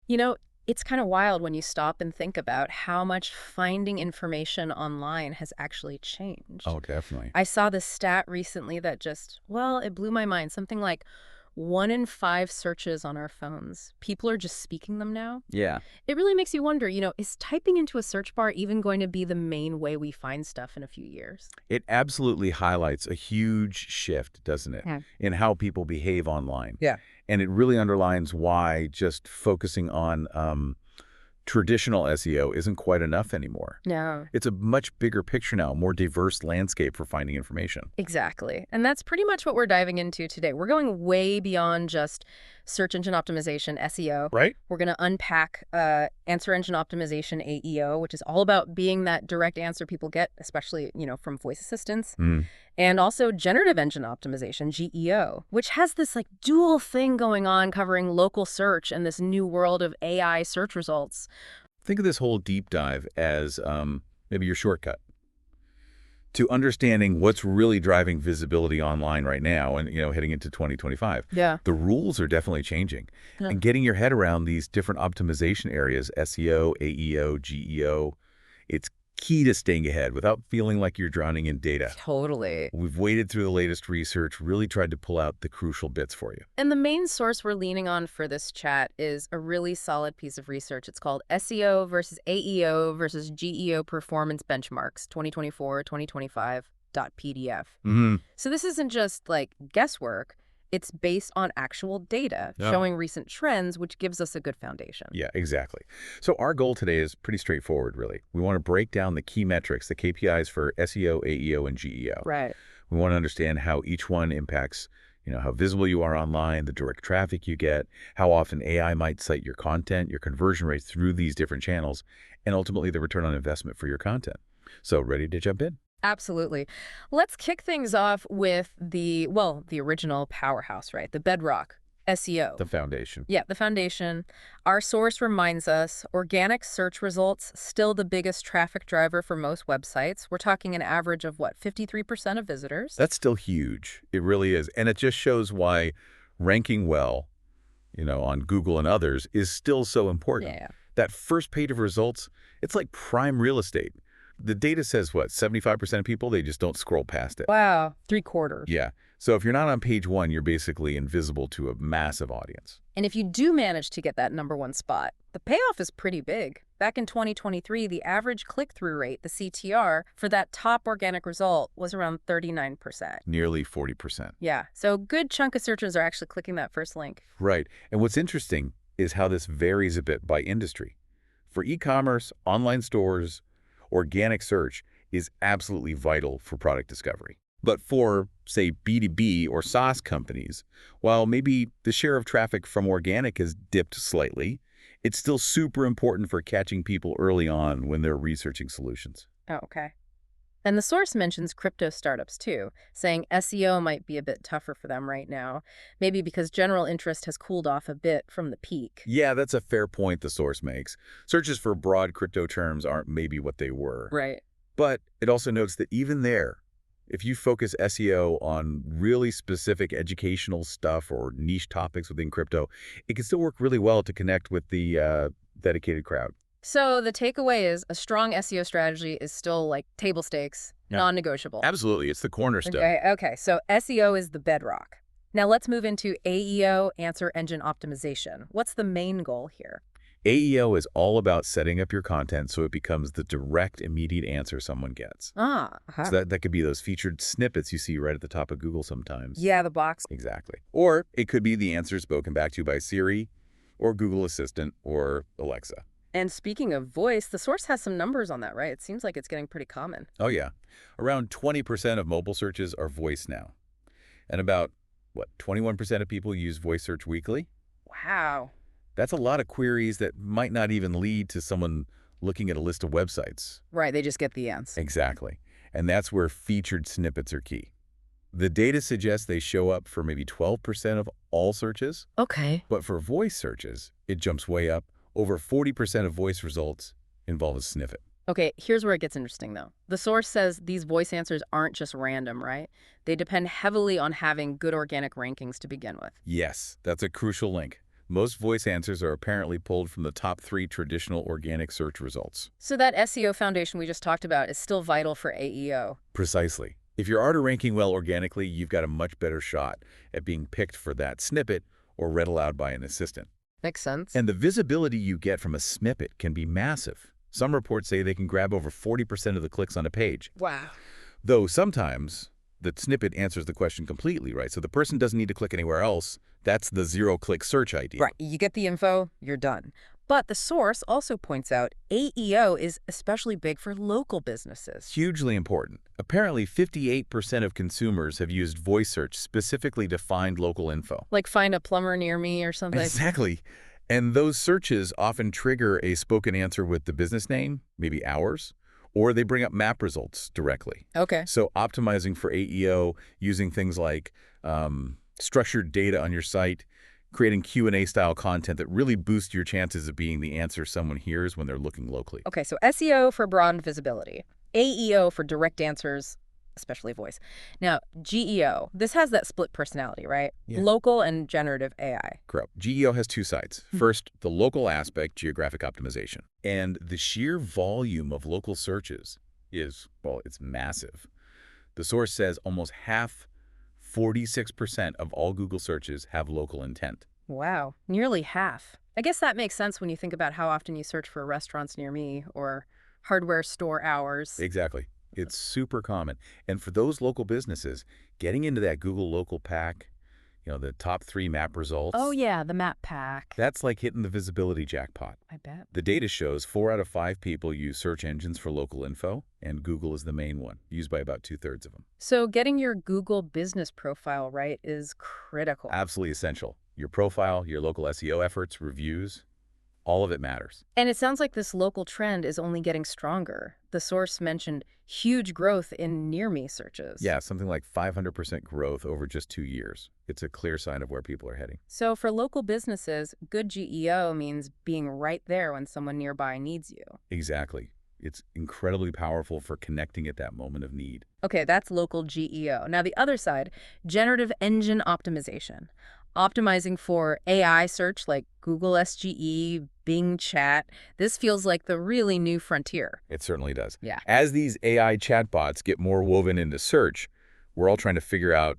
You know, it's kind of wild when you stop and think about how much finding information online has actually changed. Oh, definitely. I saw this stat recently that just, well, it blew my mind. Something like 1 in 5 searches on our phones. People are just speaking them now. Yeah. It really makes you wonder, is typing into a search bar even going to be the main way we find stuff in a few years? It absolutely highlights a huge shift, doesn't it, Yeah. in how people behave online. Yeah. And it really underlines why just focusing on traditional SEO isn't quite enough anymore. No. It's a much bigger picture now, more diverse landscape for finding information. Exactly. And that's pretty much what we're diving into today. We're going way beyond just search engine optimization, SEO. Right? We're going to unpack answer engine optimization, AEO, which is all about being that direct answer people get, especially, from voice assistants. Mm. And also generative engine optimization, GEO, which has this like dual thing going on covering local search and this new world of AI search results. Think of this whole deep dive as maybe your shortcut to understanding what's really driving visibility online right now and, heading into 2025. Yeah. The rules are definitely changing. Yeah. And getting your head around these different optimization areas, SEO, AEO, GEO, it's key to staying ahead without feeling like you're drowning in data. Totally. We've waded through the latest research, really tried to pull out the crucial bits for you. And the main source we're leaning on for this chat is a really solid piece of research. It's called SEO versus AEO versus GEO Performance Benchmarks 2024-2025.pdf. Mm-hmm. So this isn't just like guesswork. It's based on actual data Yeah. showing recent trends, which gives us a good foundation. Yeah, exactly. So our goal today is pretty straightforward, really. We want to break down the key metrics, the KPIs for SEO, AEO, and GEO. Right. We want to understand how each one impacts, how visible you are online, the direct traffic you get, how often AI might cite your content, your conversion rates through these different channels, and ultimately the return on investment for your content. So ready to jump in? Absolutely. Let's kick things off with the original powerhouse, right? The bedrock, SEO. The foundation. Yeah, the foundation. Our source reminds us organic search results still the biggest traffic driver for most websites. We're talking an average of 53% of visitors. That's still huge. It really is. And it just shows why ranking well, on Google and others is still so important. Yeah. That first page of results, it's like prime real estate. The data says, 75% of people, they just don't scroll past it. Wow, 3/4. Yeah. So if you're not on page one, you're basically invisible to a massive audience. And if you do manage to get that #1 spot, the payoff is pretty big. Back in 2023, the average click-through rate, the CTR, for that top organic result was around 39%. Nearly 40%. Yeah, so a good chunk of searchers are actually clicking that first link. Right. And what's interesting is how this varies a bit by industry. For e-commerce, online stores, organic search is absolutely vital for product discovery. But for, say, B2B or SaaS companies, while maybe the share of traffic from organic has dipped slightly, it's still super important for catching people early on when they're researching solutions. Oh, okay. And the source mentions crypto startups too, saying SEO might be a bit tougher for them right now, maybe because general interest has cooled off a bit from the peak. Yeah, that's a fair point the source makes. Searches for broad crypto terms aren't maybe what they were. Right. But it also notes that even there, if you focus SEO on really specific educational stuff or niche topics within crypto, it can still work really well to connect with the dedicated crowd. So the takeaway is a strong SEO strategy is still like table stakes, Yeah. non-negotiable. Absolutely. It's the cornerstone. Okay, so SEO is the bedrock. Now let's move into AEO, answer engine optimization. What's the main goal here? AEO is all about setting up your content so it becomes the direct, immediate answer someone gets. So that could be those featured snippets you see right at the top of Google sometimes. Yeah, the box. Exactly. Or it could be the answer spoken back to you by Siri or Google Assistant or Alexa. And speaking of voice, the source has some numbers on that, right? It seems like it's getting pretty common. Oh, yeah. Around 20% of mobile searches are voice now. And about, 21% of people use voice search weekly? Wow. That's a lot of queries that might not even lead to someone looking at a list of websites. Right, they just get the answer. Exactly. And that's where featured snippets are key. The data suggests they show up for maybe 12% of all searches. Okay. But for voice searches, it jumps way up. Over 40% of voice results involve a snippet. Okay, here's where it gets interesting, though. The source says these voice answers aren't just random, right? They depend heavily on having good organic rankings to begin with. Yes, that's a crucial link. Most voice answers are apparently pulled from the top 3 traditional organic search results. So that SEO foundation we just talked about is still vital for AEO. Precisely. If you're already ranking well organically, you've got a much better shot at being picked for that snippet or read aloud by an assistant. Makes sense. And the visibility you get from a snippet can be massive. Some reports say they can grab over 40% of the clicks on a page. Wow. Though sometimes the snippet answers the question completely, right? So the person doesn't need to click anywhere else. That's the zero-click search idea. Right. You get the info, you're done. But the source also points out AEO is especially big for local businesses. Hugely important. Apparently, 58% of consumers have used voice search specifically to find local info. Like find a plumber near me or something. Exactly. And those searches often trigger a spoken answer with the business name, maybe ours, or they bring up map results directly. Okay. So optimizing for AEO, using things like structured data on your site, creating Q&A style content that really boosts your chances of being the answer someone hears when they're looking locally. Okay, so SEO for broad visibility, AEO for direct answers, especially voice. Now, GEO, this has that split personality, right? Yeah. Local and generative AI. Correct. GEO has 2 sides. First, the local aspect, geographic optimization. And the sheer volume of local searches is, well, it's massive. The source says almost half, 46% of all Google searches have local intent. Wow, nearly half. I guess that makes sense when you think about how often you search for restaurants near me or hardware store hours. Exactly. It's super common. And for those local businesses, getting into that Google local pack, the top 3 map results. Oh yeah, the map pack. That's like hitting the visibility jackpot. I bet. The data shows 4 out of 5 people use search engines for local info, and Google is the main one, used by about 2/3 of them. So getting your Google business profile right is critical. Absolutely essential. Your profile, your local SEO efforts, reviews, all of it matters. And it sounds like this local trend is only getting stronger. The source mentioned huge growth in near-me searches. Yeah, something like 500% growth over just 2 years. It's a clear sign of where people are heading. So for local businesses, good GEO means being right there when someone nearby needs you. Exactly. It's incredibly powerful for connecting at that moment of need. Okay, that's local GEO. Now the other side, generative engine optimization. Optimizing for AI search like Google SGE, Bing Chat. This feels like the really new frontier. It certainly does. Yeah. As these AI chatbots get more woven into search, we're all trying to figure out,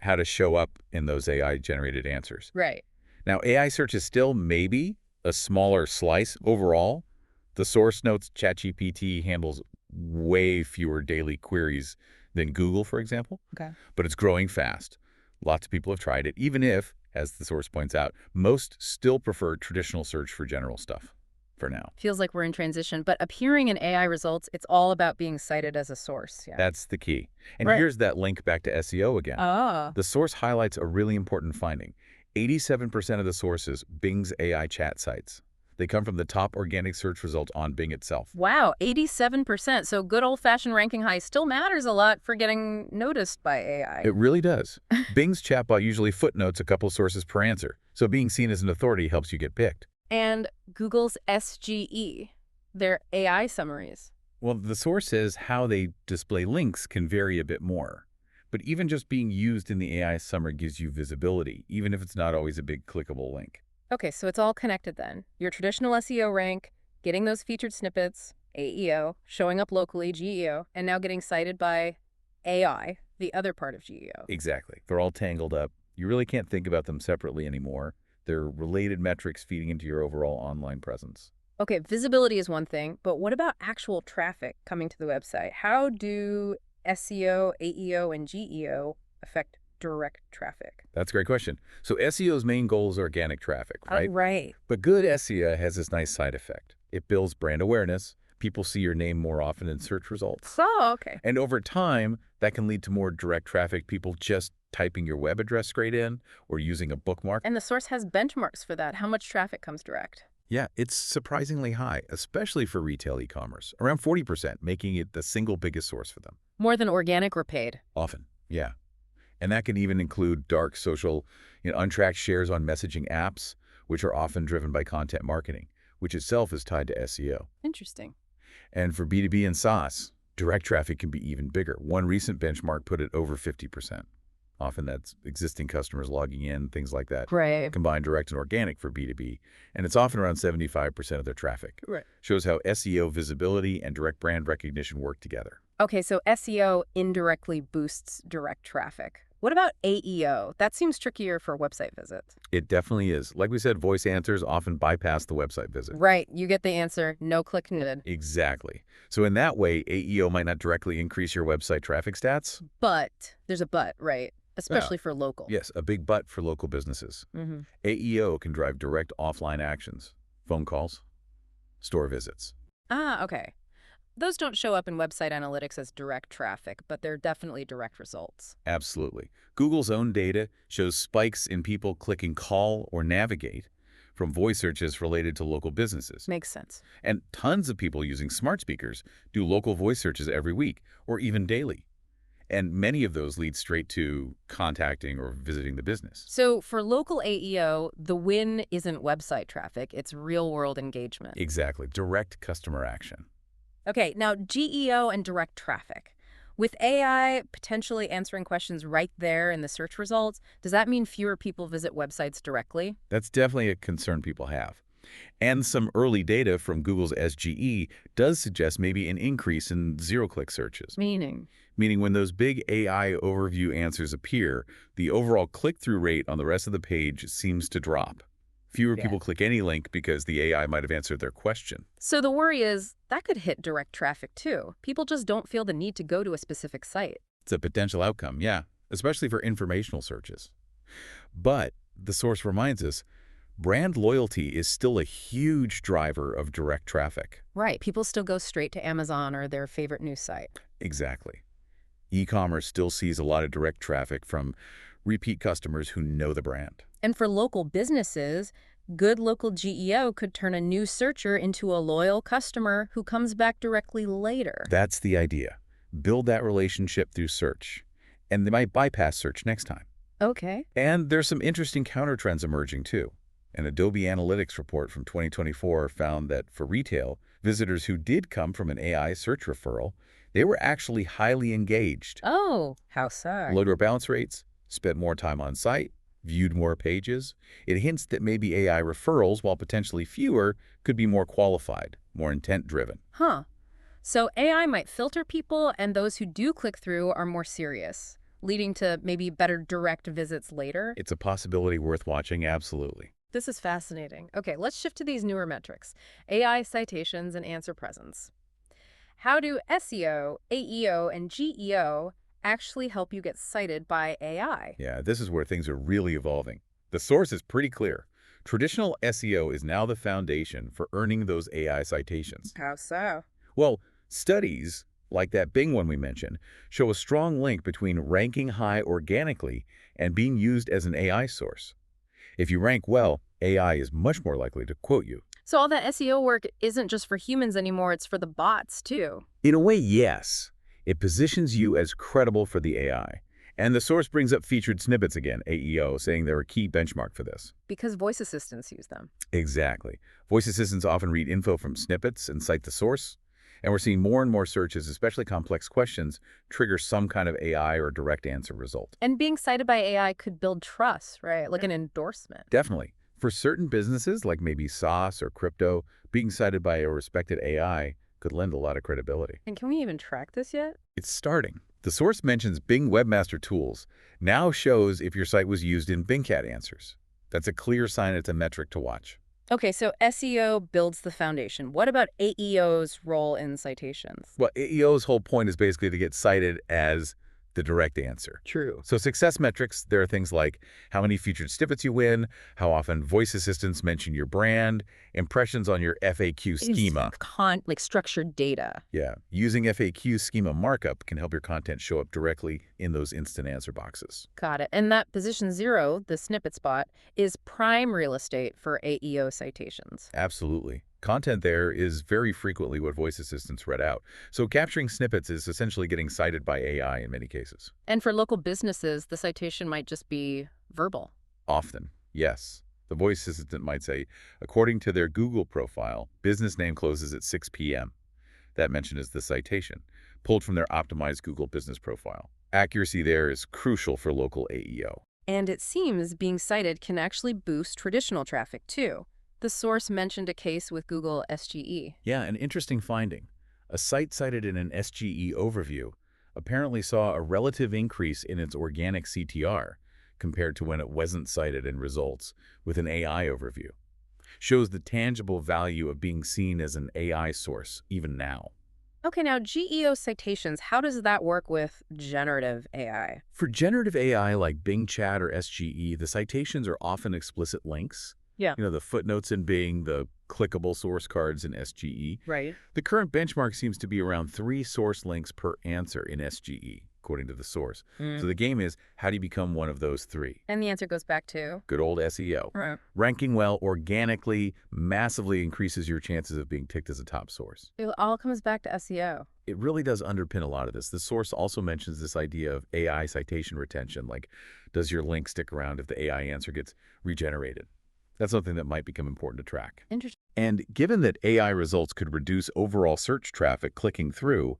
how to show up in those AI-generated answers. Right. Now, AI search is still maybe a smaller slice overall. The source notes ChatGPT handles way fewer daily queries than Google, for example. Okay. But it's growing fast. Lots of people have tried it, even if, as the source points out, most still prefer traditional search for general stuff for now. Feels like we're in transition, but appearing in AI results, it's all about being cited as a source. Yeah. That's the key. And Right. here's that link back to SEO again. Oh. The source highlights a really important finding. 87% of the sources Bing's AI chat sites. They come from the top organic search results on Bing itself. Wow, 87%. So good old-fashioned ranking high still matters a lot for getting noticed by AI. It really does. Bing's chatbot usually footnotes a couple sources per answer, so being seen as an authority helps you get picked. And Google's SGE, their AI summaries. Well, the source says how they display links can vary a bit more. But even just being used in the AI summary gives you visibility, even if it's not always a big clickable link. Okay, so it's all connected then. Your traditional SEO rank, getting those featured snippets, AEO, showing up locally, GEO, and now getting cited by AI, the other part of GEO. Exactly. They're all tangled up. You really can't think about them separately anymore. They're related metrics feeding into your overall online presence. Okay, visibility is one thing, but what about actual traffic coming to the website? How do SEO, AEO, and GEO affect direct traffic? That's a great question. So SEO's main goal is organic traffic, right? Right. But good SEO has this nice side effect. It builds brand awareness. People see your name more often in search results. Oh, okay. And over time, that can lead to more direct traffic, people just typing your web address straight in or using a bookmark. And the source has benchmarks for that. How much traffic comes direct? Yeah, it's surprisingly high, especially for retail e-commerce, around 40%, making it the single biggest source for them. More than organic or paid? Often, yeah. And that can even include dark social, untracked shares on messaging apps, which are often driven by content marketing, which itself is tied to SEO. Interesting. And for B2B and SaaS, direct traffic can be even bigger. One recent benchmark put it over 50%. Often that's existing customers logging in, things like that. Right. Combine direct and organic for B2B, and it's often around 75% of their traffic. Right. Shows how SEO visibility and direct brand recognition work together. Okay, so SEO indirectly boosts direct traffic. What about AEO? That seems trickier for website visits. It definitely is. Like we said, voice answers often bypass the website visit. Right, you get the answer, no click needed. Exactly. So in that way, AEO might not directly increase your website traffic stats. But, there's a but, right? Yeah. Especially for local. Yes, a big but for local businesses. AEO can drive direct offline actions, phone calls, store visits. Ah, okay. Those don't show up in website analytics as direct traffic, but they're definitely direct results. Absolutely. Google's own data shows spikes in people clicking call or navigate from voice searches related to local businesses. Makes sense. And tons of people using smart speakers do local voice searches every week or even daily. And many of those lead straight to contacting or visiting the business. So for local AEO, the win isn't website traffic, it's real-world engagement. Exactly. Direct customer action. Okay, now GEO and direct traffic. With AI potentially answering questions right there in the search results, does that mean fewer people visit websites directly? That's definitely a concern people have. And some early data from Google's SGE does suggest maybe an increase in zero-click searches. Meaning Meaning when those big AI overview answers appear, the overall click-through rate on the rest of the page seems to drop. Fewer people click any link because the AI might have answered their question. So the worry is that could hit direct traffic too. People just don't feel the need to go to a specific site. It's a potential outcome, yeah, especially for informational searches. But the source reminds us, brand loyalty is still a huge driver of direct traffic. Right, people still go straight to Amazon or their favorite news site. Exactly. E-commerce still sees a lot of direct traffic from repeat customers who know the brand. And for local businesses, good local GEO could turn a new searcher into a loyal customer who comes back directly later. That's the idea. Build that relationship through search. And they might bypass search next time. Okay. And there's some interesting counter trends emerging too. An Adobe Analytics report from 2024 found that for retail, visitors who did come from an AI search referral, they were actually highly engaged. Oh, how so? Lower bounce rates, spent more time on site, viewed more pages. It hints that maybe AI referrals, while potentially fewer, could be more qualified, more intent-driven. Huh. So AI might filter people, and those who do click through are more serious, leading to maybe better direct visits later? It's a possibility worth watching, absolutely. This is fascinating. Okay, let's shift to these newer metrics, AI citations and answer presence. How do SEO, AEO, and GEO actually help you get cited by AI? Yeah, this is where things are really evolving. The source is pretty clear. Traditional SEO is now the foundation for earning those AI citations. How so? Well, studies, like that Bing one we mentioned, show a strong link between ranking high organically and being used as an AI source. If you rank well, AI is much more likely to quote you. So all that SEO work isn't just for humans anymore, it's for the bots too. In a way, yes. It positions you as credible for the AI. And the source brings up featured snippets again, AEO, saying they're a key benchmark for this. Because voice assistants use them. Exactly. Voice assistants often read info from snippets and cite the source. And we're seeing more and more searches, especially complex questions, trigger some kind of AI or direct answer result. And being cited by AI could build trust, right? Like an endorsement. Definitely. For certain businesses, like maybe SaaS or crypto, being cited by a respected AI could lend a lot of credibility. And can we even track this yet? It's starting. The source mentions Bing Webmaster Tools now shows if your site was used in Bing Cat answers. That's a clear sign it's a metric to watch. Okay, so SEO builds the foundation. What about AEO's role in citations? Well, AEO's whole point is basically to get cited as the direct answer. True. So success metrics, there are things like how many featured snippets you win, how often voice assistants mention your brand, impressions on your FAQ schema. Like structured data. Yeah, using FAQ schema markup can help your content show up directly in those instant answer boxes. Got it. And that position 0, the snippet spot, is prime real estate for AEO citations. Absolutely. Content there is very frequently what voice assistants read out. So capturing snippets is essentially getting cited by AI in many cases. And for local businesses, the citation might just be verbal. Often, yes. The voice assistant might say, according to their Google profile, business name closes at 6 p.m. That mention is the citation, pulled from their optimized Google business profile. Accuracy there is crucial for local AEO. And it seems being cited can actually boost traditional traffic, too. The source mentioned a case with Google SGE. Yeah, an interesting finding. A site cited in an SGE overview apparently saw a relative increase in its organic CTR compared to when it wasn't cited in results with an AI overview. Shows the tangible value of being seen as an AI source, even now. Okay, now GEO citations, how does that work with generative AI? For generative AI like Bing Chat or SGE, the citations are often explicit links. Yeah. The footnotes in Bing, the clickable source cards in SGE. Right. The current benchmark seems to be around 3 source links per answer in SGE, according to the source. So the game is, how do you become one of those 3? And the answer goes back to? Good old SEO. Right. Ranking well organically massively increases your chances of being ticked as a top source. It all comes back to SEO. It really does underpin a lot of this. The source also mentions this idea of AI citation retention, like does your link stick around if the AI answer gets regenerated? That's something that might become important to track. Interesting. And given that AI results could reduce overall search traffic clicking through,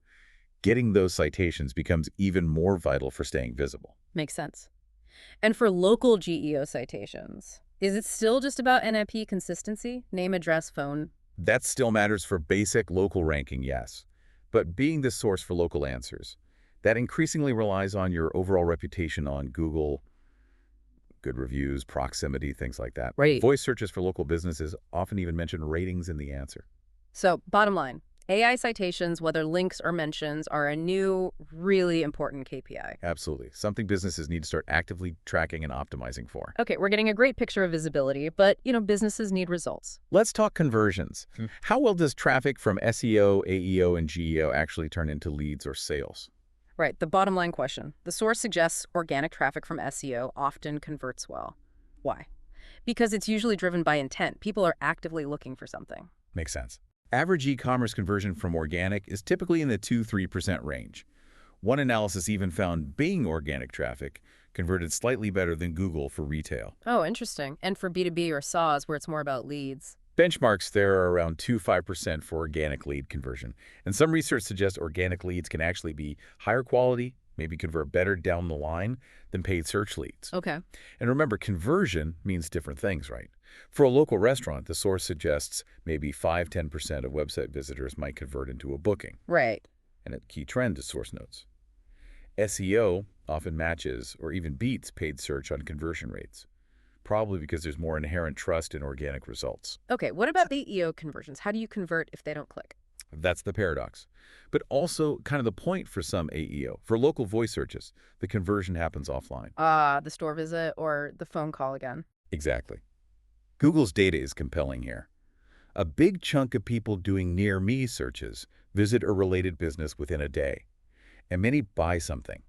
getting those citations becomes even more vital for staying visible. Makes sense. And for local GEO citations, is it still just about NIP consistency? Name, address, phone? That still matters for basic local ranking, yes. But being the source for local answers, that increasingly relies on your overall reputation on Google, good reviews, proximity, things like that. Right. Voice searches for local businesses often even mention ratings in the answer. So, bottom line, AI citations, whether links or mentions, are a new, really important KPI. Absolutely. Something businesses need to start actively tracking and optimizing for. Okay, we're getting a great picture of visibility, but, businesses need results. Let's talk conversions. How well does traffic from SEO, AEO, and GEO actually turn into leads or sales? Right, the bottom line question. The source suggests organic traffic from SEO often converts well. Why? Because it's usually driven by intent. People are actively looking for something. Makes sense. Average e-commerce conversion from organic is typically in the 2–3% range. One analysis even found Bing organic traffic converted slightly better than Google for retail. Oh, interesting. And for B2B or SaaS, where it's more about leads? Benchmarks there are around 2–5% for organic lead conversion. And some research suggests organic leads can actually be higher quality, maybe convert better down the line than paid search leads. Okay. And remember, conversion means different things, right? For a local restaurant, the source suggests maybe 5–10% of website visitors might convert into a booking. Right. And a key trend is source notes. SEO often matches or even beats paid search on conversion rates, probably because there's more inherent trust in organic results. Okay, what about the AEO conversions? How do you convert if they don't click? That's the paradox. But also kind of the point for some AEO. For local voice searches, the conversion happens offline. The store visit or the phone call again. Exactly. Google's data is compelling here. A big chunk of people doing near me searches visit a related business within a day, and many buy something.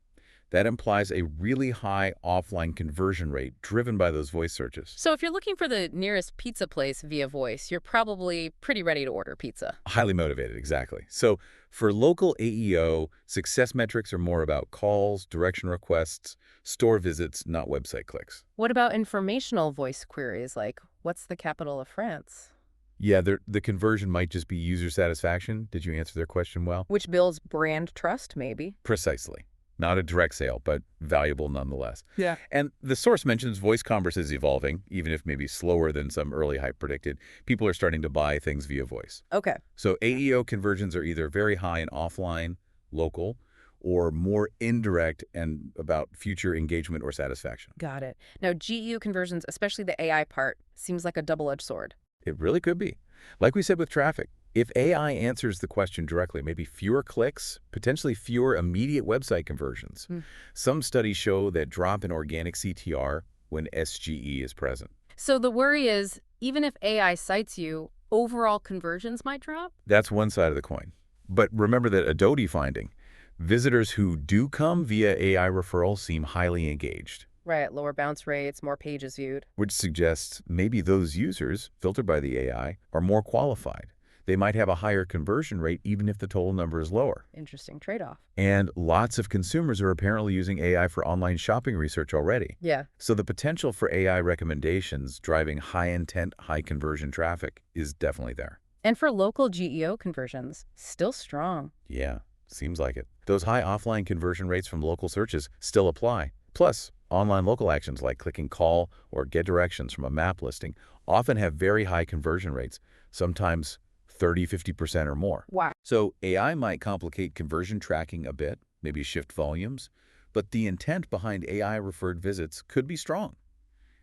That implies a really high offline conversion rate driven by those voice searches. So if you're looking for the nearest pizza place via voice, you're probably pretty ready to order pizza. Highly motivated, exactly. So for local AEO, success metrics are more about calls, direction requests, store visits, not website clicks. What about informational voice queries like, what's the capital of France? Yeah, the conversion might just be user satisfaction. Did you answer their question well? Which builds brand trust, maybe. Precisely. Not a direct sale, but valuable nonetheless. Yeah. And the source mentions voice commerce is evolving, even if maybe slower than some early hype predicted. People are starting to buy things via voice. Okay. So AEO conversions are either very high in offline, local, or more indirect and about future engagement or satisfaction. Got it. Now, GEO conversions, especially the AI part, seems like a double-edged sword. It really could be. Like we said with traffic, if AI answers the question directly, maybe fewer clicks, potentially fewer immediate website conversions. Some studies show that drop in organic CTR when SGE is present. So the worry is, even if AI cites you, overall conversions might drop? That's one side of the coin. But remember that Adobe finding, visitors who do come via AI referral seem highly engaged. Right, lower bounce rates, more pages viewed. Which suggests maybe those users, filtered by the AI, are more qualified. They might have a higher conversion rate even if the total number is lower. Interesting trade-off. And lots of consumers are apparently using AI for online shopping research already. Yeah. So the potential for AI recommendations driving high-intent, high-conversion traffic is definitely there. And for local GEO conversions, still strong. Yeah. Seems like it. Those high offline conversion rates from local searches still apply. Plus, online local actions like click and call or get directions from a map listing often have very high conversion rates, sometimes 30–50% or more. Wow. So AI might complicate conversion tracking a bit, maybe shift volumes, but the intent behind AI-referred visits could be strong.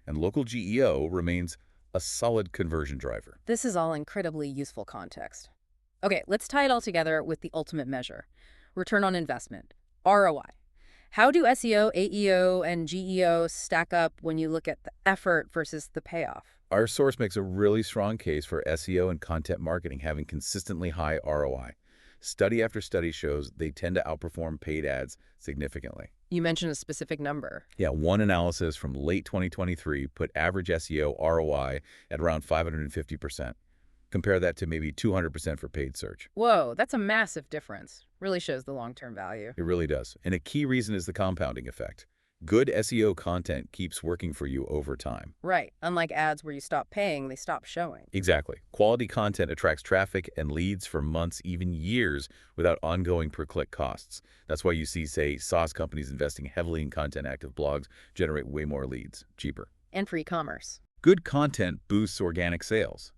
And local GEO remains a solid conversion driver. This is all incredibly useful context. Okay, let's tie it all together with the ultimate measure. Return on investment, ROI. How do SEO, AEO, and GEO stack up when you look at the effort versus the payoff? Our source makes a really strong case for SEO and content marketing having consistently high ROI. Study after study shows they tend to outperform paid ads significantly. You mentioned a specific number. Yeah, one analysis from late 2023 put average SEO ROI at around 550%. Compare that to maybe 200% for paid search. Whoa, that's a massive difference. Really shows the long-term value. It really does. And a key reason is the compounding effect. Good SEO content keeps working for you over time. Right. Unlike ads where you stop paying, they stop showing. Exactly. Quality content attracts traffic and leads for months, even years, without ongoing per-click costs. That's why you see, say, SaaS companies investing heavily in content-active blogs generate way more leads, cheaper. And for e-commerce. Good content boosts organic sales.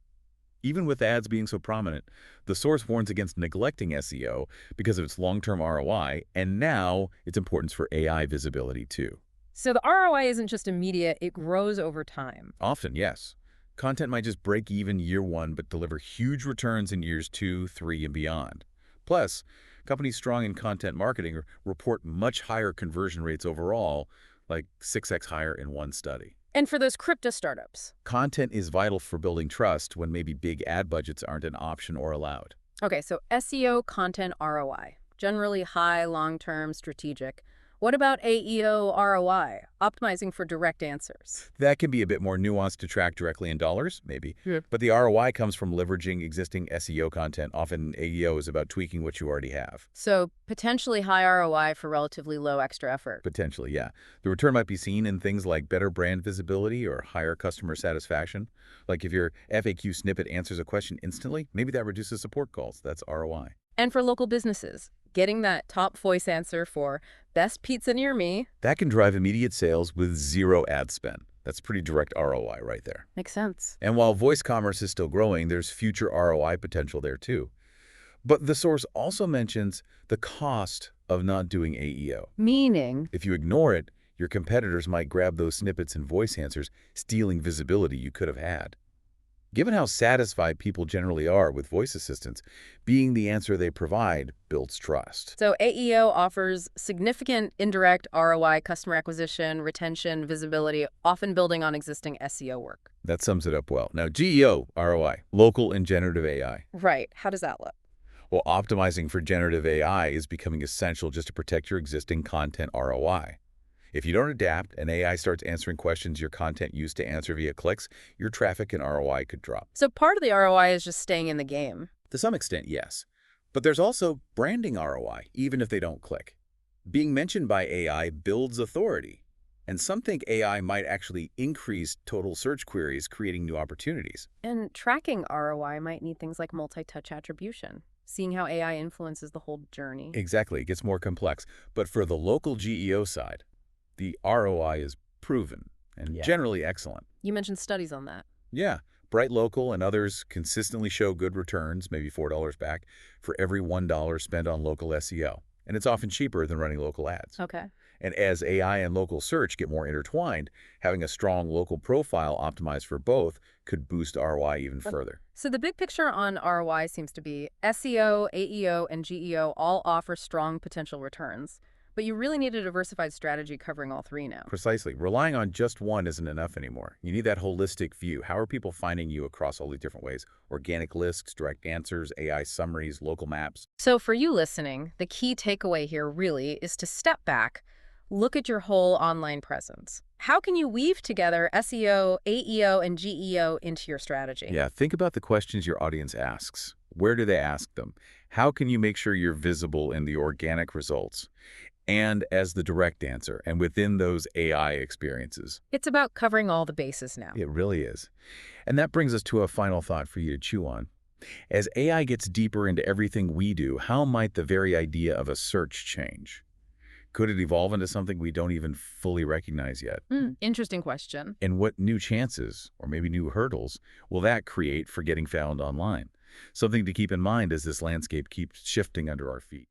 Even with ads being so prominent, the source warns against neglecting SEO because of its long-term ROI, and now its importance for AI visibility too. So the ROI isn't just immediate, it grows over time. Often, yes. Content might just break even year one, but deliver huge returns in years 2, 3, and beyond. Plus, companies strong in content marketing report much higher conversion rates overall, like 6x higher in one study. And for those crypto startups? Content is vital for building trust when maybe big ad budgets aren't an option or allowed. Okay, so SEO content ROI, generally high, long-term, strategic. What about AEO ROI, optimizing for direct answers? That can be a bit more nuanced to track directly in dollars, maybe. Yeah. But the ROI comes from leveraging existing SEO content. Often AEO is about tweaking what you already have. So potentially high ROI for relatively low extra effort. Potentially, yeah. The return might be seen in things like better brand visibility or higher customer satisfaction. Like if your FAQ snippet answers a question instantly, maybe that reduces support calls. That's ROI. And for local businesses, getting that top voice answer for best pizza near me. That can drive immediate sales with zero ad spend. That's pretty direct ROI right there. Makes sense. And while voice commerce is still growing, there's future ROI potential there too. But the source also mentions the cost of not doing AEO. Meaning? If you ignore it, your competitors might grab those snippets and voice answers, stealing visibility you could have had. Given how satisfied people generally are with voice assistants, being the answer they provide builds trust. So AEO offers significant indirect ROI, customer acquisition, retention, visibility, often building on existing SEO work. That sums it up well. Now, GEO ROI, local and generative AI. Right. How does that look? Well, optimizing for generative AI is becoming essential just to protect your existing content ROI. If you don't adapt and AI starts answering questions your content used to answer via clicks, your traffic and ROI could drop. So part of the ROI is just staying in the game. To some extent, yes. But there's also branding ROI, even if they don't click. Being mentioned by AI builds authority. And some think AI might actually increase total search queries, creating new opportunities. And tracking ROI might need things like multi-touch attribution, seeing how AI influences the whole journey. Exactly, it gets more complex. But for the local GEO side, the ROI is proven and generally excellent. You mentioned studies on that. Yeah, Bright Local and others consistently show good returns, maybe $4 back, for every $1 spent on local SEO. And it's often cheaper than running local ads. Okay. And as AI and local search get more intertwined, having a strong local profile optimized for both could boost ROI even further. So the big picture on ROI seems to be SEO, AEO, and GEO all offer strong potential returns. But you really need a diversified strategy covering all three now. Precisely. Relying on just one isn't enough anymore. You need that holistic view. How are people finding you across all these different ways? Organic lists, direct answers, AI summaries, local maps. So for you listening, the key takeaway here really is to step back, look at your whole online presence. How can you weave together SEO, AEO, and GEO into your strategy? Yeah, think about the questions your audience asks. Where do they ask them? How can you make sure you're visible in the organic results? And as the direct answer, and within those AI experiences. It's about covering all the bases now. It really is. And that brings us to a final thought for you to chew on. As AI gets deeper into everything we do, how might the very idea of a search change? Could it evolve into something we don't even fully recognize yet? Interesting question. And what new chances, or maybe new hurdles, will that create for getting found online? Something to keep in mind as this landscape keeps shifting under our feet.